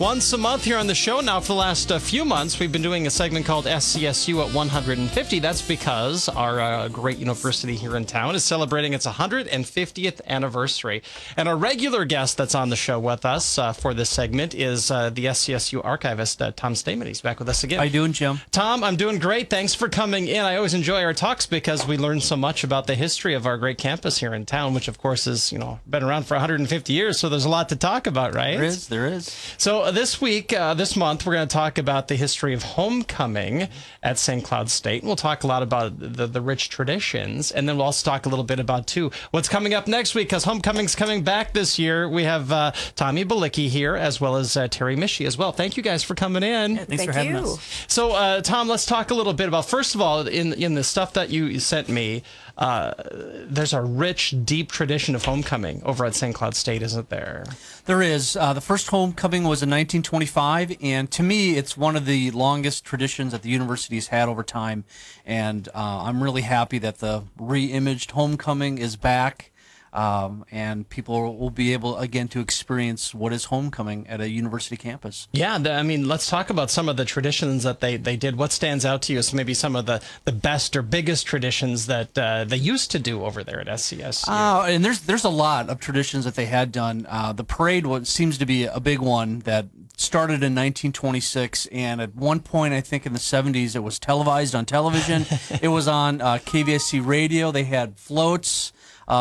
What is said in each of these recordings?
Once a month here on the show. Now, for the last few months, we've been doing a segment called SCSU at 150. That's because our great university here in town is celebrating its 150th anniversary. And our regular guest that's on the show with us for this segment is the SCSU Archivist, Tom Steman. He's back with us again. How you doing, Jim? Tom, I'm doing great. Thanks for coming in. I always enjoy our talks because we learn so much about the history of our great campus here in town, which, of course, is, been around for 150 years. So there's a lot to talk about, right? There is. So this month, we're going to talk about the history of homecoming at St. Cloud State. And we'll talk a lot about the rich traditions. And then we'll also talk a little bit about, too, what's coming up next week, because homecoming's coming back this year. We have Tommy Balicki here, as well as Terry Mishi as well. Thank you guys for coming in. Yeah, thanks for having us. So, Tom, let's talk a little bit about, first of all, in the stuff that you sent me, there's a rich, deep tradition of homecoming over at St. Cloud State, isn't there? There is. The first homecoming was in 1925, and to me, it's one of the longest traditions that the university has had over time, and I'm really happy that the re-imaged homecoming is back. And people will be able, again, to experience what is homecoming at a university campus. Yeah, I mean, let's talk about some of the traditions that they did. What stands out to you as maybe some of the best or biggest traditions that they used to do over there at SCSU? And there's a lot of traditions that they had done. The parade seems to be a big one that started in 1926, and at one point, I think in the 70s, it was televised on television. It was on KVSC radio. They had floats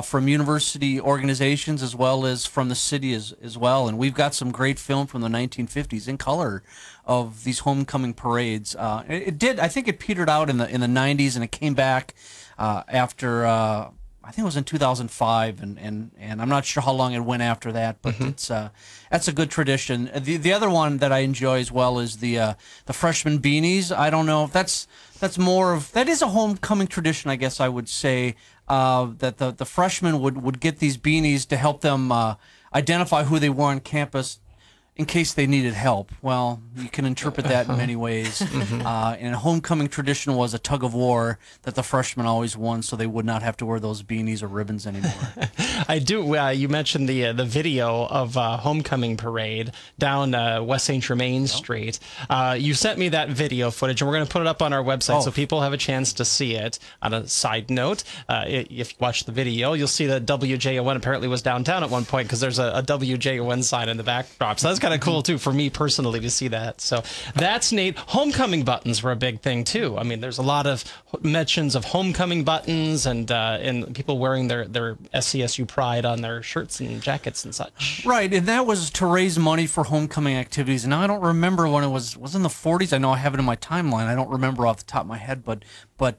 from university organizations as well as from the city as well. And we've got some great film from the 1950s in color of these homecoming parades. I think it petered out in the 90s, and it came back after, I think it was in 2005, and I'm not sure how long it went after that, but that's a good tradition. The other one that I enjoy as well is the freshman beanies. I don't know if that is a homecoming tradition, I guess I would say. That the freshmen would get these beanies to help them identify who they were on campus in case they needed help. Well, you can interpret that in many ways. And a homecoming tradition was a tug of war that the freshmen always won, so they would not have to wear those beanies or ribbons anymore. I do. You mentioned the video of homecoming parade down West St. Germain Street. You sent me that video footage, and we're going to put it up on our website so people have a chance to see it. On a side note, if you watch the video, you'll see that WJON apparently was downtown at one point because there's a WJON sign in the backdrop. So that's kind of cool too for me personally to see that. So that's neat. Homecoming buttons were a big thing too. I mean, there's a lot of mentions of homecoming buttons and people wearing their SCSU pride on their shirts and jackets and such. Right, and that was to raise money for homecoming activities. And now I don't remember when it was in the 40s. I know I have it in my timeline. I don't remember off the top of my head, but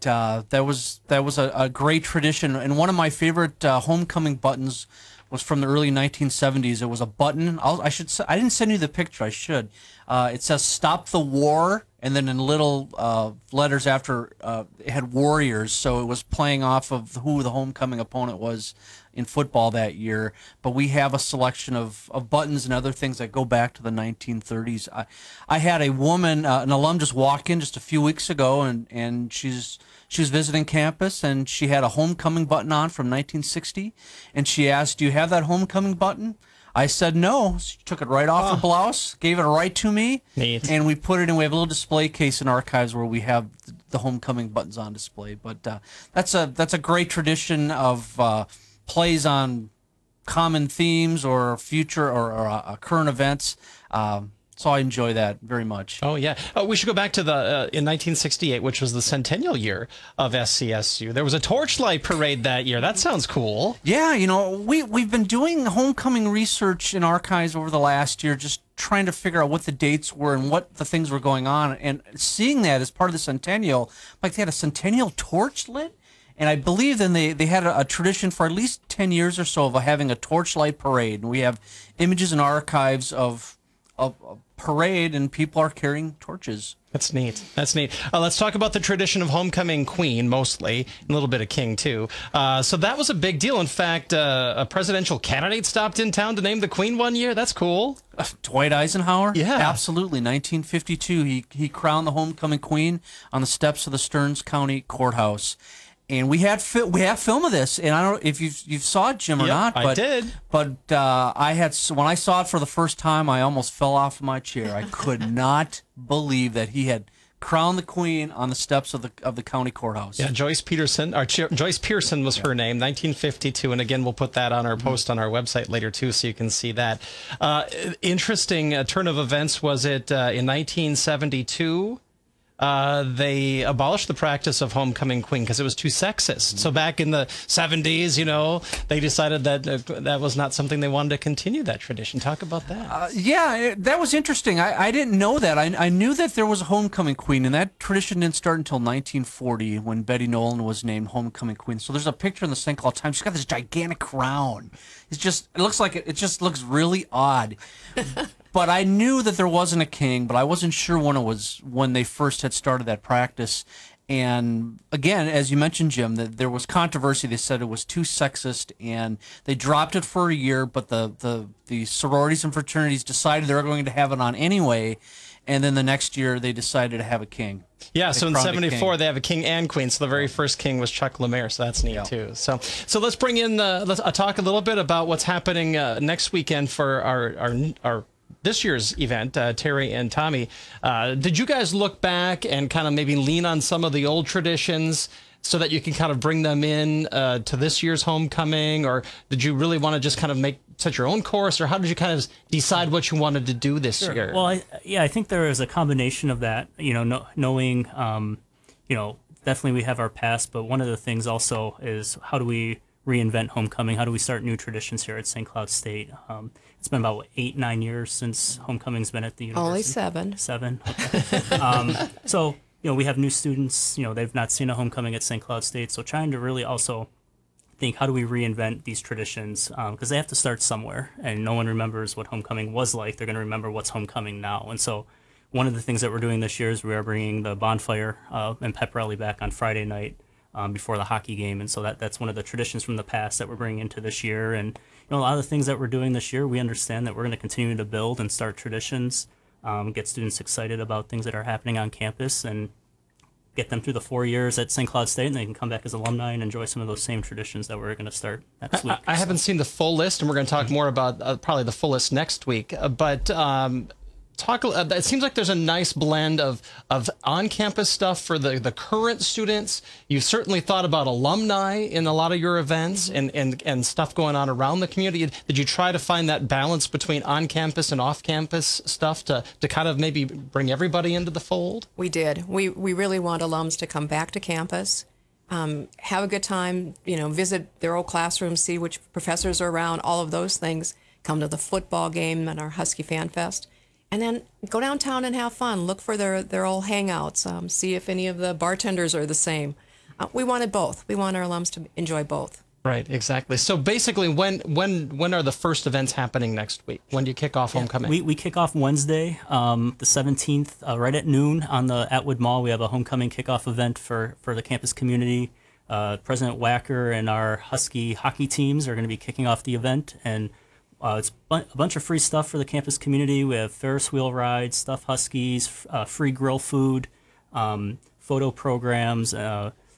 that was a great tradition. And one of my favorite homecoming buttons was from the early 1970s. It was a button. I didn't send you the picture. I should. It says "Stop the War," and then in little letters after it had warriors. So it was playing off of who the homecoming opponent was in football that year. But we have a selection of buttons and other things that go back to the 1930s. I had a woman, an alum, just walk in just a few weeks ago, and she was visiting campus, and she had a homecoming button on from 1960, and she asked, "Do you have that homecoming button?" I said no. She took it right off her blouse, gave it right to me, neat. And we put it in. We have a little display case in archives where we have the homecoming buttons on display. But that's a great tradition of plays on common themes or future or current events. So I enjoy that very much. Oh, yeah. We should go back to in 1968, which was the centennial year of SCSU. There was a torchlight parade that year. That sounds cool. Yeah, we've been doing homecoming research in archives over the last year, just trying to figure out what the dates were and what the things were going on. And seeing that as part of the centennial, like they had a centennial torch lit. And I believe then they had a tradition for at least 10 years or so of having a torchlight parade. And we have images and archives of a parade, and people are carrying torches. That's neat. That's neat. Let's talk about the tradition of homecoming queen, mostly, and a little bit of king, too. So that was a big deal. In fact, a presidential candidate stopped in town to name the queen one year. That's cool. Dwight Eisenhower? Yeah. Absolutely. 1952, he crowned the homecoming queen on the steps of the Stearns County Courthouse. And we have film of this, and I don't know if you saw it, Jim, or not. But I did. But when I saw it for the first time, I almost fell off of my chair. I could not believe that he had crowned the queen on the steps of the county courthouse. Yeah, Joyce Peterson, Joyce Pearson was her name, 1952, and again, we'll put that on our post on our website later too, so you can see that. Interesting turn of events. Was it in 1972? They abolished the practice of homecoming queen because it was too sexist. So back in the 70s, you know, they decided that that was not something they wanted to continue that tradition. Talk about that. Yeah, that was interesting. I didn't know that. I knew that there was a homecoming queen, and that tradition didn't start until 1940 when Betty Nolan was named homecoming queen. So there's a picture in the St. Cloud Times. She's got this gigantic crown. It looks like it just looks really odd. But I knew that there wasn't a king, but I wasn't sure when they first had started that practice. And again, as you mentioned, Jim, that there was controversy. They said it was too sexist, and they dropped it for a year. But the sororities and fraternities decided they were going to have it on anyway. And then the next year, they decided to have a king. Yeah, so in 74, they have a king and queen. So the very first king was Chuck Lemaire, so that's neat too. So let's bring in let's talk a little bit about what's happening next weekend for our this year's event, Terry and Tommy. Did you guys look back and kind of maybe lean on some of the old traditions so that you can kind of bring them in to this year's homecoming, or did you really want to just kind of set your own course, or how did you kind of decide what you wanted to do this year? Well, I think there is a combination of that. You know, knowing, you know, definitely we have our past, but one of the things also is how do we reinvent homecoming? How do we start new traditions here at St. Cloud State? It's been about 8-9 years since homecoming's been at the university. Only 7. 7. Okay. So, you know, we have new students. You know, they've not seen a homecoming at St. Cloud State. So trying to really also think, how do we reinvent these traditions? Because they have to start somewhere, and no one remembers what homecoming was like. They're going to remember what's homecoming now. And so one of the things that we're doing this year is we are bringing the bonfire and pep rally back on Friday night before the hockey game. And so that's one of the traditions from the past that we're bringing into this year. And, you know, a lot of the things that we're doing this year, we understand that we're going to continue to build and start traditions, get students excited about things that are happening on campus, and get them through the 4 years at St. Cloud State, and they can come back as alumni and enjoy some of those same traditions that we're going to start next week. I haven't seen the full list, and we're going to talk more about probably the full list next week. But it seems like there's a nice blend of on-campus stuff for the current students. You've certainly thought about alumni in a lot of your events, and stuff going on around the community. Did you try to find that balance between on-campus and off-campus stuff to kind of maybe bring everybody into the fold? We did. We really want alums to come back to campus, have a good time, you know, visit their old classrooms, see which professors are around, all of those things. Come to the football game and our Husky Fan Fest. And then go downtown and have fun. Look for their old hangouts. See if any of the bartenders are the same. We wanted both. We want our alums to enjoy both. Right, exactly. So basically, when are the first events happening next week? When do you kick off homecoming? We kick off Wednesday, the 17th, right at noon on the Atwood Mall. We have a homecoming kickoff event for the campus community. President Wacker and our Husky hockey teams are going to be kicking off the event, and it's a bunch of free stuff for the campus community. We have Ferris wheel rides, stuffed Huskies, free grill food, photo programs,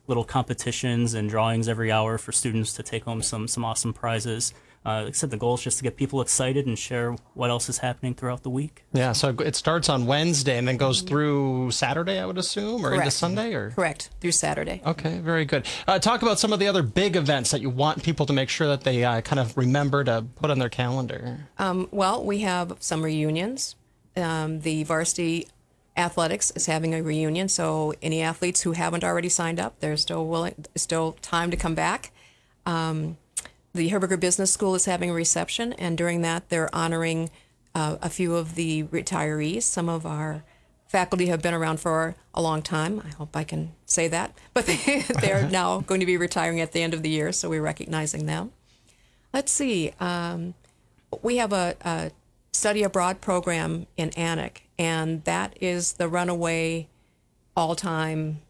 little competitions and drawings every hour for students to take home some awesome prizes. Like I said, the goal is just to get people excited and share what else is happening throughout the week. Yeah, so it starts on Wednesday and then goes through Saturday, I would assume, or into Sunday? Or Correct, through Saturday. Okay, very good. Talk about some of the other big events that you want people to make sure that they kind of remember to put on their calendar. Well, we have some reunions. The varsity athletics is having a reunion, so any athletes who haven't already signed up, they're still time to come back. The Herberger Business School is having a reception, and during that, they're honoring a few of the retirees. Some of our faculty have been around for a long time. I hope I can say that. But they're now going to be retiring at the end of the year, so we're recognizing them. Let's see. We have a study abroad program in Anik, and that is the runaway all-time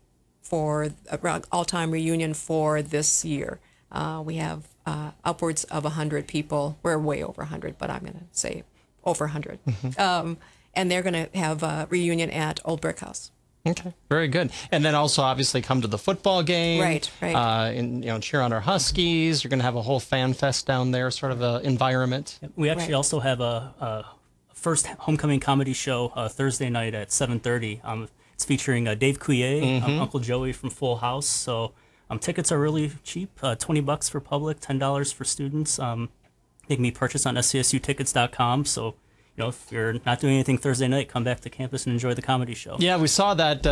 reunion for this year. We have upwards of 100 people. We're way over 100, but I'm going to say over 100. And they're going to have a reunion at Old Brick House. Okay, very good. And then also obviously come to the football game. Right. And, cheer on our Huskies. You're going to have a whole fan fest down there, sort of a environment. We actually also have a first homecoming comedy show Thursday night at 7:30. It's featuring Dave Coulier, Uncle Joey from Full House. So tickets are really cheap, $20 for public, $10 for students. They can be purchased on SCSUtickets.com. So if you're not doing anything Thursday night, come back to campus and enjoy the comedy show. Yeah, we saw that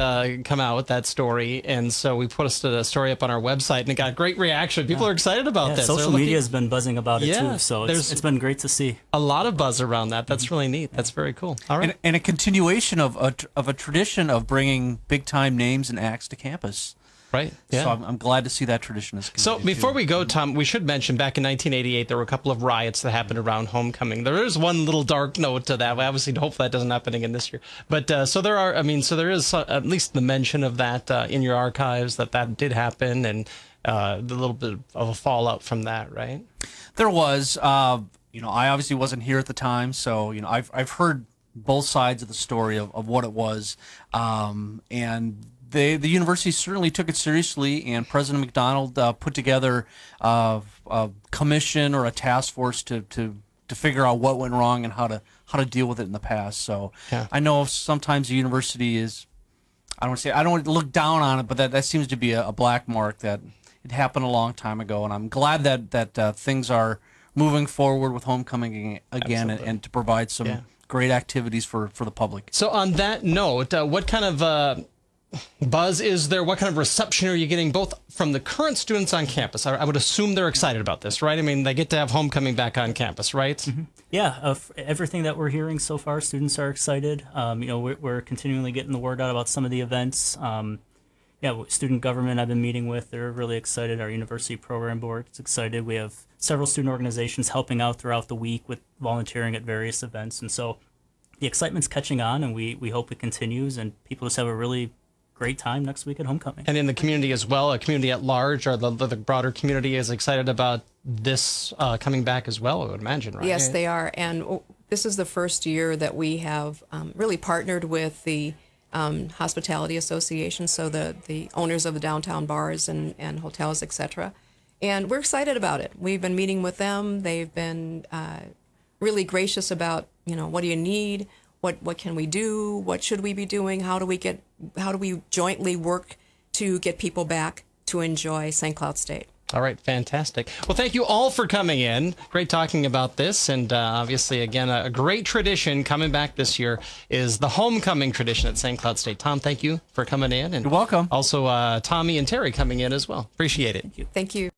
come out, that story, and so we posted a story up on our website, and it got great reaction. People are excited about this. Social media has been buzzing about it too, so it's been great to see. A lot of buzz around that. That's really neat. That's very cool. All right. And a continuation of a tradition of bringing big-time names and acts to campus. Right. Yeah. So I'm glad to see that tradition is continued. So before we go, Tom, we should mention back in 1988 there were a couple of riots that happened around homecoming. There is one little dark note to that. Obviously, hopefully that doesn't happen again this year. But so there is at least the mention of that in your archives that did happen, and the little bit of a fallout from that, right? There was. I obviously wasn't here at the time, so I've heard both sides of the story of what it was, and. The university certainly took it seriously, and President McDonald put together a commission or a task force to figure out what went wrong and how to deal with it in the past. So I know sometimes the university is, I don't want to look down on it, but that seems to be a black mark that it happened a long time ago, and I'm glad that things are moving forward with homecoming again and to provide some great activities for the public. So on that note, what kind of buzz is there? What kind of reception are you getting both from the current students on campus? I would assume they're excited about this, right? I mean, they get to have homecoming back on campus, right? Mm-hmm. Yeah, everything that we're hearing so far, students are excited. We're continually getting the word out about some of the events. Student government I've been meeting with, they're really excited. Our university program board is excited. We have several student organizations helping out throughout the week with volunteering at various events. And so the excitement's catching on, and we hope it continues, and people just have a really great time next week at homecoming. And in the community as well, a community at large, or the broader community is excited about this coming back as well, I would imagine, right? Yes, they are. And this is the first year that we have really partnered with the Hospitality Association, so the owners of the downtown bars and hotels, etc. And we're excited about it. We've been meeting with them. They've been really gracious about, what do you need? What can we do? What should we be doing? How do we jointly work to get people back to enjoy St. Cloud State? All right, fantastic. Well, thank you all for coming in. Great talking about this, and obviously, again, a great tradition coming back this year is the homecoming tradition at St. Cloud State. Tom, thank you for coming in. And you're welcome. Also, Tommy and Terry coming in as well. Appreciate it. Thank you. Thank you.